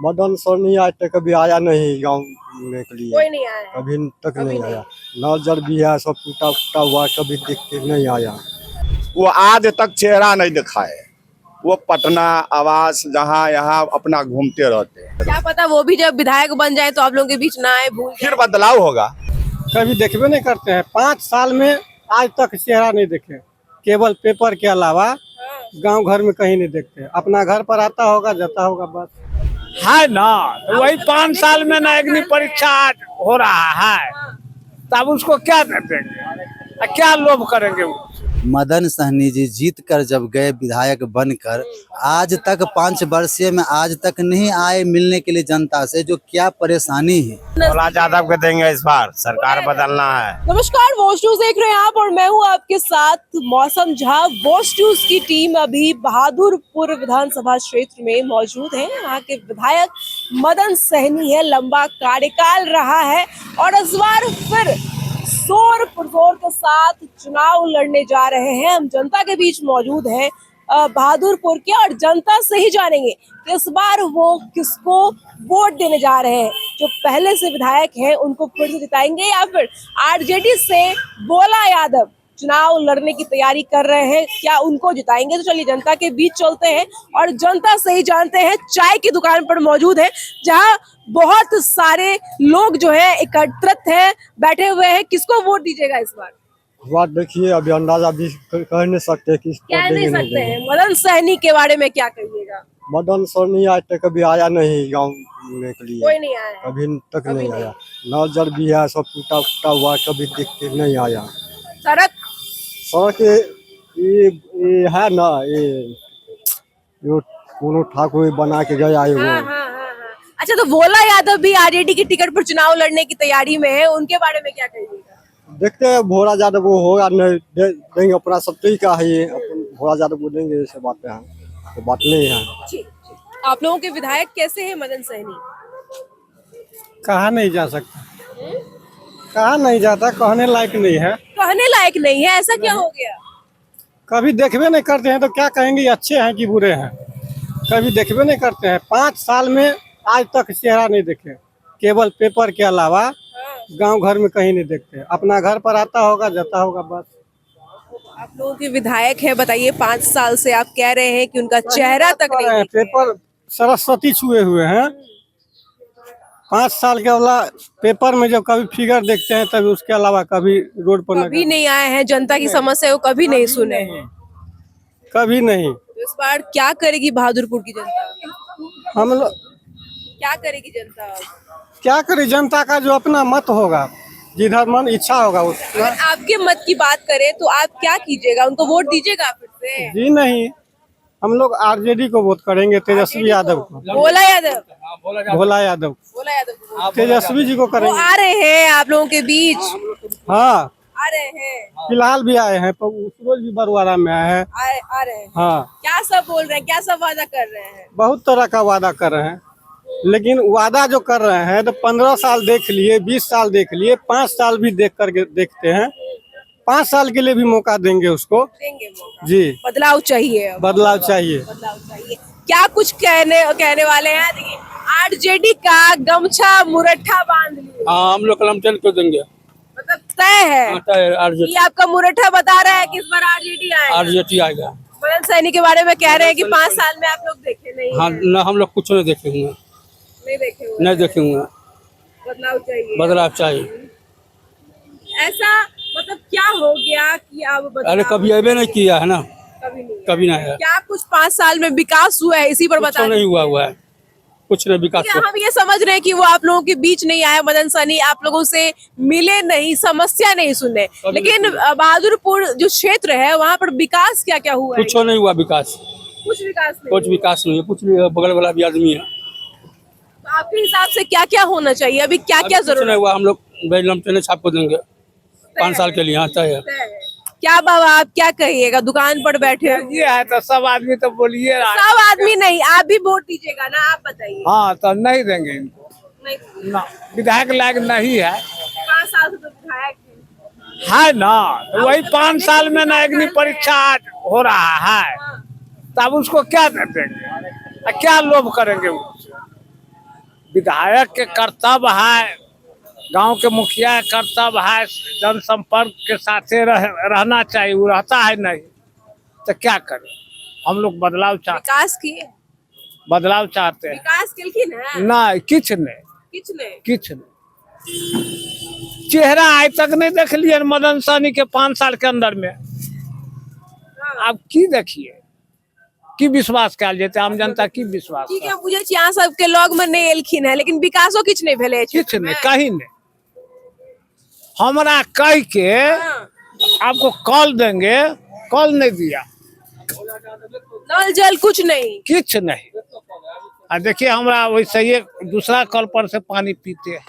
मदन सोनी आज तक कभी आया नहीं गाँव के लिए। कोई नहीं आया है। कभी तक कभी नहीं नहीं। आया। नजर भी है, सब टूटा फूटा हुआ, कभी दिख के नहीं आया। वो आज तक चेहरा नहीं दिखाए। वो पटना आवास जहाँ यहाँ अपना घूमते रहते हैं। क्या पता वो भी जब विधायक बन जाए तो आप लोगों के बीच ना आए, भूल फिर बदलाव होगा। कभी देखबे नहीं करते हैं। 5 साल में आज तक चेहरा नहीं देखे, केवल पेपर के अलावा गांव घर में कहीं नहीं देखते। अपना घर पर आता होगा, जाता होगा, बस है ना। तो वही 5 साल में ना अग्नि परीक्षा आज हो रहा है, तब उसको क्या देंगे, क्या लोभ करेंगे वो। मदन सहनी जी जीत कर जब गए विधायक बनकर, आज तक 5 वर्षीय में आज तक नहीं आए मिलने के लिए जनता से, जो क्या परेशानी है। भोला यादव को देंगे इस बार, सरकार बदलना है। नमस्कार, वॉच न्यूज देख रहे हैं आप और मैं हूं आपके साथ मौसम झा। वॉच न्यूज की टीम अभी बहादुरपुर विधानसभा क्षेत्र में मौजूद है। यहाँ के विधायक मदन सहनी है, लंबा कार्यकाल रहा है और इस बार फिर शोर पुरजोर के साथ चुनाव लड़ने जा रहे हैं। हम जनता के बीच मौजूद हैं बहादुरपुर के, और जनता से ही जानेंगे कि इस बार वो किसको वोट देने जा रहे हैं। जो पहले से विधायक हैं उनको फिर से जिताएंगे या फिर आरजेडी से भोला यादव चुनाव लड़ने की तैयारी कर रहे हैं, क्या उनको जिताएंगे। तो चलिए जनता के बीच चलते हैं और जनता से ही जानते हैं। चाय की दुकान पर मौजूद है जहां बहुत सारे लोग जो है एकत्रित हैं, बैठे हुए हैं। किसको वोट दीजिएगा इस बार? बात देखिए, अभी अंदाजा भी कह नहीं सकते कि कह नहीं सकते हैं। मदन सहनी के बारे में क्या कहिएगा? मदन सोनी आज तक कभी आया नहीं गाँव के लिए। कोई नहीं आया है। कभी तक कभी नहीं नहीं। आया। नजर भी है, सब टूटा फूटा हुआ, कभी दिख के नहीं आया। सड़क ये है ना, ये कोनो ठाकुर बना के गया है वो। हाँ। अच्छा, तो भोला यादव भी आरजेडी की टिकट पर चुनाव लड़ने की तैयारी में है, उनके बारे में क्या कहिएगा? देखते हैं भोला यादव वो होगा नहीं देंगे, अपना सत्ती का है ये। भोला यादव को देंगे, ऐसे बातें हैं, तो बात नहीं है। ठीक। आप लोगों के विधायक कैसे हैं मदन सहनी? कहा नहीं जा सकता, कहा नहीं जाता, कहने लायक नहीं है। कहने लायक नहीं है, ऐसा क्या हो गया? कभी देखबे नहीं करते हैं तो क्या कहेंगे अच्छे हैं कि बुरे हैं। कभी देखबे नहीं करते हैं। 5 साल में आज तक चेहरा नहीं देखे, केवल पेपर के अलावा गांव घर में कहीं नहीं देखते। अपना घर पर आता होगा, जाता होगा, बस। आप लोगों के विधायक हैं, बताइए 5 साल से आप कह रहे हैं कि उनका चेहरा तक नहीं दिख रहा है। पेपर सरस्वती छुए हुए हैं। 5 साल के वाला पेपर में जब कभी फिगर देखते हैं तभी, उसके अलावा कभी रोड पर कभी नहीं आए हैं, जनता की समस्या को कभी नहीं सुने हैं। कभी नहीं। तो इस बार क्या करेगी बहादुरपुर की जनता? हम लोग क्या करेगी जनता? क्या करे, जनता का जो अपना मत होगा, जिधर मन इच्छा होगा उसका। अगर आपके मत की बात करें तो आप क्या कीजिएगा? उनको वोट दीजिएगा फिर से? जी नहीं, हम लोग आरजेडी को वोट करेंगे, तेजस्वी यादव को। भोला यादव भोला यादव को तेजस्वी जी को वो करेंगे। आ रहे हैं आप लोगों के बीच? हाँ, आ रहे हैं, फिलहाल भी आए हैं, सूरज भी बरवारा में आए हैं। आ रहे हैं। हाँ, क्या सब बोल रहे हैं, क्या सब वादा कर रहे हैं? बहुत तरह का वादा कर रहे हैं, लेकिन वादा जो कर रहे हैं तो 15 साल देख लिए, 20 साल देख लिए, 5 साल भी देख कर देखते हैं। 5 साल के लिए भी मौका देंगे उसको। देंगे मौका। जी, बदलाव चाहिए अब। बदलाव चाहिए। बदलाव चाहिए। क्या कुछ कहने वाले हैं? देखिए, आरजेडी का गमछा मुरट्ठा बांध लिया। हाँ, हम लोग कलमचंद को देंगे। मतलब तय है। ये आपका मुरट्ठा बता रहा है कि इस बार आरजेडी आएगा। आरजेडी आएगा। मदन सहनी के बारे में कह रहे हैं कि 5 साल में आप लोग देखे नहीं हाँ, हैं। न हम लोग कुछ नहीं देखे हुए। नहीं देखे हुए। नहीं देखे हुए। बदलाव चाहिए। बदलाव चाहिए। ऐसा मतलब क्या हो गया कि अब बदलाव? अरे कभी अबे नहीं किया है ना, कभी नहीं। कभी नहीं है। क्या कुछ 5 साल में विकास हुआ है, इसी पर कुछ बता नहीं हुआ है, कुछ नहीं विकास हुआ। हम ये समझ रहे हैं कि वो आप लोगों के बीच नहीं आया मदन सहनी, आप लोगों से मिले नहीं, समस्या नहीं सुने, लेकिन बहादुरपुर जो क्षेत्र है वहाँ पर विकास क्या क्या हुआ है? कुछ नहीं हुआ विकास। कुछ विकास नहीं। कुछ विकास नहीं है, कुछ नहीं है। बगल वाला भी आदमी है। तो आपके हिसाब से क्या क्या होना चाहिए, अभी क्या क्या कुछ जरूरत नहीं हुआ। हम लोग लमचने छाप को देंगे 5 साल के लिए। हाँ, तय है। है? क्या बाबा आप क्या कहिएगा, दुकान पर बैठे हो? ये है तो सब आदमी तो बोलिए। सब आदमी नहीं, आप भी वोट दीजिएगा ना, आप बताइए। हाँ, तो नहीं देंगे इनको नहीं, ना, विधायक लायक नहीं है। 5 साल से तो विधायक है। है ना। तो वही 5 साल में ना अग्नि परीक्षा आज हो रहा है, तब उसको क्या देंगे, क्या लोभ करेंगे वो। विधायक के कर्तव्य है, गांव के मुखिया के कर्तव्य है जनसंपर्क के साथ रहना चाहिए। वो रहता है नहीं तो क्या करें। हम लोग बदलाव चाहते विकास किए, बदलाव चाहते हैं। विकास किलखिन है नहीं किच नहीं, किछ ने चेहरा आज तक नहीं देख लिए मदन सहनी के 5 साल के अंदर में। आप की देखिए की विश्वास कल जेते आम जनता की विश्वास ठीक है, बुझे छी अहाँ सबके लॉग में नहीं एलखिन है, लेकिन विकासो किछ नहीं भेले है किछ नहीं, कहीं नहीं। हमरा कह के आपको कॉल देंगे, कॉल नहीं दिया, नल जल कुछ नहीं, किछ नहीं। देखिए हमरा वैसे ही दूसरा कॉल पर से पानी पीते हैं।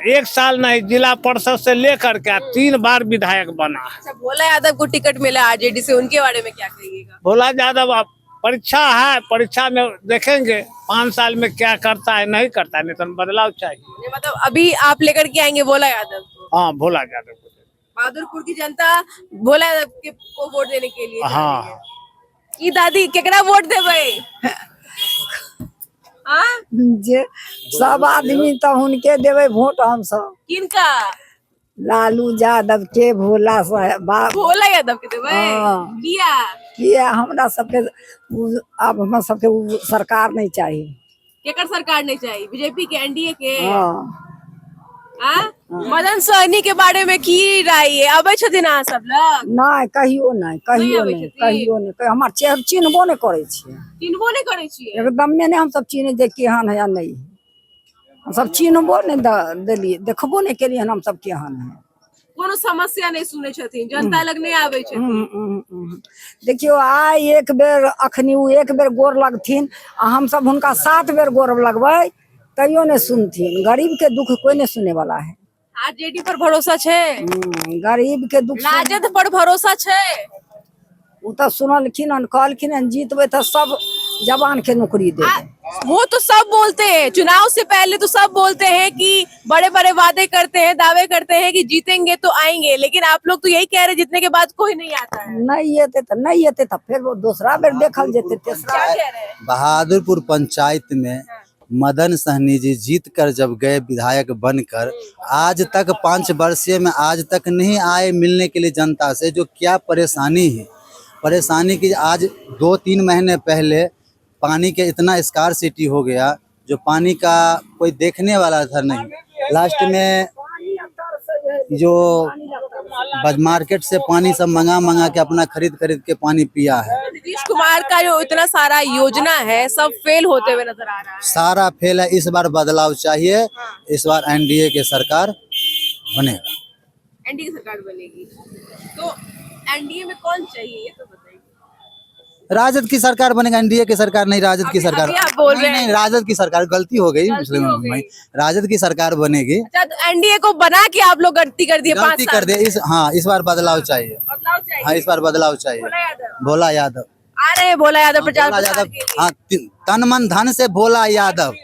1 साल नहीं, जिला परिषद से लेकर के 3 बार विधायक बना है। अच्छा, भोला यादव को टिकट मिला आरजेडी से, उनके बारे में क्या कहिएगा? भोला यादव आप परीक्षा है, परीक्षा में देखेंगे 5 साल में क्या करता है नहीं करता है, नहीं तो बदलाव चाहिए। मतलब अभी आप लेकर के आएंगे भोला यादव को? हाँ भोला यादव को। बहादुरपुर की जनता भोला यादव को वोट देने के लिए जा हाँ रही है। की दादी केकरा वोट देबै? हाँ, जे सब आदमी तो उनके देवे वोट। हम सब किनका? लालू यादव के, भोला साहब भोला यादव के देबै? हाँ। किया हमरा सबके अब हम सबके सरकार नहीं चाहिए। केकर सरकार नहीं चाहिए? बीजेपी के, एनडीए के? हाँ। हाँ? मदन सहनी के बारे में की राय है? अबै छथिन अहाँ सब लग? नहीं कहियो नहीं, कहियो अबै नहीं, छथिन? कहियो नहीं। हमार चेहरा चिन्हबो नहीं करे छियै, चिन्हबो नहीं करे छियै? एकदम में नहीं। हम सब चिन्ह दे केहन है या नहीं, हम सब चिन्हबो नहीं दिलिए, देखबो नहीं केलिए हम सब केहन है। कोनो समस्या नहीं सुने छथिन, जनता लग नहीं आबै छथिन। देखियो आइ एक बेर अखनी उ एक बेर गोर लगथिन, आ हम सब हुनका 7 बेर गोर लगबै तैयो नहीं सुनथिन। गरीब के दुख कोई नहीं सुने वाला है। आरजेडी पर भरोसा छे? गरीब के दुख राजद पर भरोसा छे? उ तो सुनलखिन हन, कहलखिन हन जीतबे तो सब जवान के नौकरी दे। वो तो सब बोलते हैं, चुनाव से पहले तो सब बोलते हैं कि बड़े बड़े वादे करते हैं, दावे करते हैं कि जीतेंगे तो आएंगे, लेकिन आप लोग तो यही कह रहे जीतने के बाद कोई नहीं आता है। नहीं येते तो फिर वो दूसरा बेर देखल जेते, तेसरा। क्या कह रहे हैं? बहादुरपुर पंचायत में मदन सहनी जी जीत कर जब गए विधायक बनकर, आज तक 5 वर्षीय में आज तक नहीं आए मिलने के लिए जनता से। जो क्या परेशानी है, परेशानी की आज 2-3 महीने पहले पानी के इतना स्कार्सिटी हो गया, जो पानी का कोई देखने वाला था नहीं। लास्ट में जो मार्केट से पानी सब मंगा के अपना खरीद के पानी पिया है। नीतीश कुमार का जो इतना सारा योजना है सब फेल होते हुए नजर आ रहा है। सारा फेल है। इस बार बदलाव चाहिए, इस बार एनडीए के सरकार बनेगा। एनडीए सरकार बनेगी तो एनडीए में कौन चाहिए ये तो बताइए। राजद की सरकार बनेगा, एनडीए की सरकार नहीं, राजद की सरकार। अभी आप बोल रहे हैं। नहीं, राजद की सरकार, गलती हो गई मुस्लिम में, राजद की सरकार बनेगी। अच्छा, तो एनडीए को बना के आप लोग गलती कर दिए, 5 गलती कर दे। इस बार बदलाव चाहिए। बदलाव चाहिए। हाँ, इस बार बदलाव चाहिए। भोला यादव आ रहे हैं, भोला यादव प्रचार प्रसार के लिए। हाँ, तन मन धन से भोला यादव।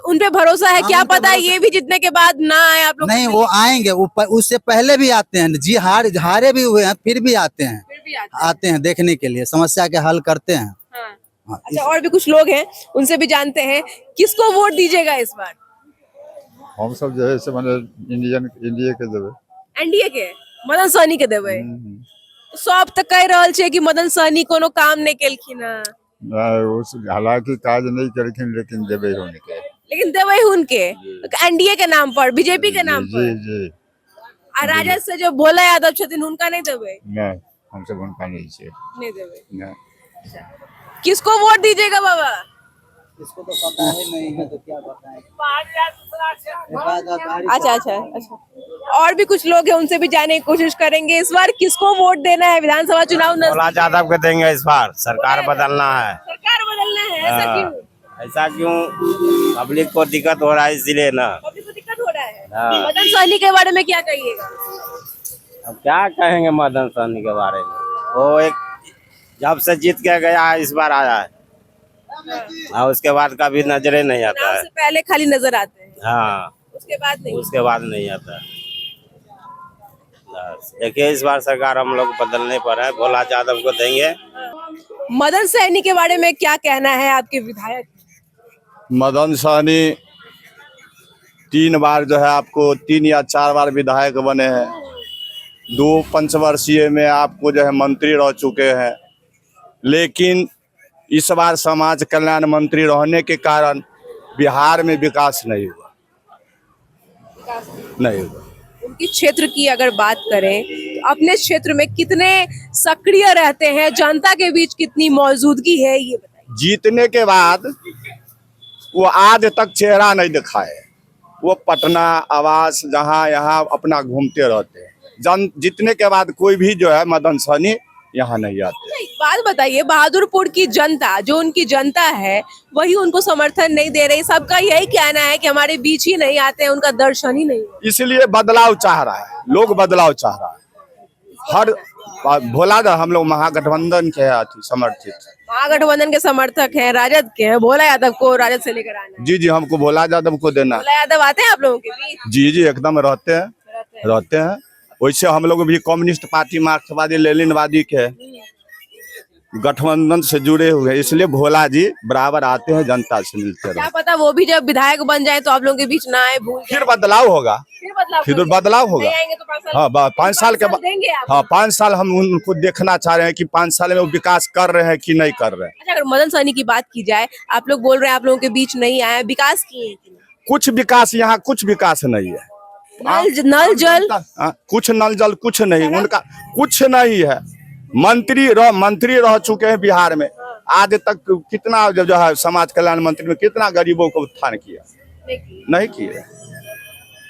उन पे भरोसा है? क्या पता है ये भी जितने के बाद ना आए आप लोग? नहीं, वो आएंगे, उससे पहले भी आते हैं जी, हारे भी हुए हैं फिर भी आते हैं, फिर भी आते हैं देखने के लिए, समस्या के हल करते हैं। हाँ। हाँ, अच्छा, और भी कुछ लोग हैं, उनसे भी जानते हैं किसको वोट दीजिएगा इस बार? हम सब जो है से माने इंडिया के देवे, एनडीए के, मदन सहनी के देवे। सब तक कह रहल छे कि मदन सहनी कोनो काम नहीं केलखिन है। हालांकि काज नहीं करखिन, लेकिन देवे होने के, लेकिन देवे उनके एनडीए के नाम पर, बीजेपी के नाम पर। जी। और राजद से जो भोला यादव छथिन उनका नहीं देवे? नहीं, हम सब उनका नहीं छे, नहीं देवे। नहीं। किसको वोट दीजिएगा बाबा? इसको तो पता ही नहीं है तो क्या बताएं। अच्छा। और भी कुछ लोग हैं, उनसे भी जाने की कोशिश करेंगे। इस बार किसको वोट देना है? विधानसभा चुनाव भोला यादव को देंगे इस बार। सरकार बदलना है। सरकार बदलना है, ऐसा क्यों? ऐसा क्यों? पब्लिक को दिक्कत हो रहा है इसलिए ना। पब्लिक को दिक्कत हो रहा है। हाँ। मदन सहनी के बारे में क्या कहिएगा? अब क्या कहेंगे मदन सहनी के बारे में? वो एक जब से जीत के गया इस बार आया है, और उसके बाद कभी नजरे नहीं आता है। से पहले खाली नजर आते हैं। हाँ, उसके बाद नहीं। उसके बाद नहीं आता है। देखिए इस बार सरकार हम लोग बदलने पर है, भोला यादव को देंगे। मदन सहनी के बारे में क्या कहना है आपके विधायक? मदन सहनी 3 बार जो है आपको 3 या 4 बार विधायक बने हैं। 2 पंचवर्षीय में आपको जो है मंत्री रह चुके हैं, लेकिन इस बार समाज कल्याण मंत्री रहने के कारण बिहार में विकास नहीं हुआ। उनकी क्षेत्र की अगर बात करें तो अपने क्षेत्र में कितने सक्रिय रहते हैं, जनता के बीच कितनी मौजूदगी है, ये बताइए। जीतने के बाद वो आज तक चेहरा नहीं दिखाए। वो पटना, आवास, जहाँ यहाँ अपना घूमते रहते हैं। जीतने के बाद कोई भी जो है मदन सहनी यहाँ नहीं आते। एक बात बताइए, बहादुरपुर की जनता, जो उनकी जनता है, वही उनको समर्थन नहीं दे रही। सबका यही कहना है कि हमारे बीच ही नहीं आते हैं, उनका दर्शन ही नहीं होता। इसलिए बदलाव चाह रहा है, लोग बदलाव चाह रहा है। हर भोला हम लोग महागठबंधन के समर्थित, महागठबंधन के समर्थक हैं, राजद के हैं। भोला यादव को राजद से लेकर आना है। जी, हमको भोला यादव को देना। भोला यादव आते हैं आप लोगों के बीच? जी, एकदम रहते हैं। वैसे हम लोग भी कम्युनिस्ट पार्टी, मार्क्सवादी, लेनिनवादी के गठबंधन से जुड़े हुए हैं, इसलिए भोला जी बराबर आते हैं, जनता से मिलते हैं। क्या पता वो भी जब विधायक बन जाए तो आप लोगों के बीच ना आए, भूल फिर बदलाव होगा। फिर बदलाव होगा। नहीं आएंगे तो 5 साल, हाँ, 5 साल के बाद देंगे आप? हाँ, 5 साल हम उनको देखना चाह रहे हैं कि 5 साल में वो विकास कर रहे हैं कि नहीं कर रहे हैं। अच्छा, अगर मदन सहनी की बात की जाए, आप लोग बोल रहे हैं आप लोगों के बीच नहीं आए, विकास किए हैं कि नहीं? कुछ विकास यहाँ कुछ विकास नहीं है। नल जल कुछ नल जल कुछ नहीं, उनका कुछ नहीं है। मंत्री रह चुके हैं बिहार में। आज तक कितना जो है समाज कल्याण मंत्री में कितना गरीबों को उत्थान किया? नहीं किया।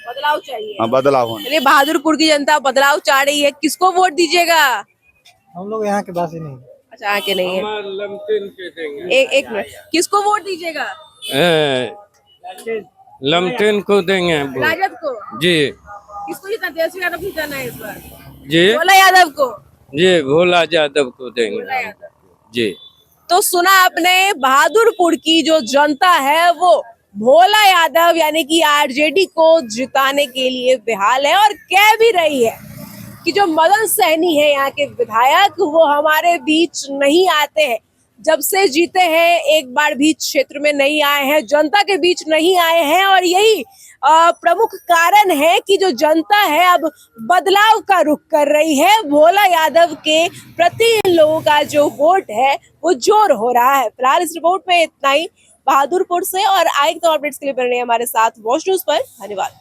बदलाव चाहिए। हाँ, बदलाव होना। चलिए, बहादुरपुर की जनता बदलाव चाह रही है, किसको वोट दीजिएगा? हम लोग यहाँ के बात ही नहीं। अच्छा, आके नहीं है। एक मिनट, किसको वोट दीजिएगा? लमटेन को देंगे। राजद को? जी। किसको जितना, तेजस्वी यादव को जिताना है इस बार? जी, भोला यादव को? जी, भोला यादव को देंगे। जी। तो सुना आपने, बहादुरपुर की जो जनता है वो भोला यादव यानी कि आरजेडी को जिताने के लिए बेहाल है, और कह भी रही है कि जो मदन सहनी है यहाँ के विधायक, वो हमारे बीच नहीं आते हैं। जब से जीते हैं एक बार भी क्षेत्र में नहीं आए हैं, जनता के बीच नहीं आए हैं, और यही प्रमुख कारण है कि जो जनता है अब बदलाव का रुख कर रही है। भोला यादव के प्रति इन लोगों का जो वोट है वो जोर हो रहा है। फिलहाल इस रिपोर्ट में इतना ही बहादुरपुर से, और आगे तो अपडेट्स के लिए बने रहिए हमारे साथ वॉच न्यूज पर। धन्यवाद।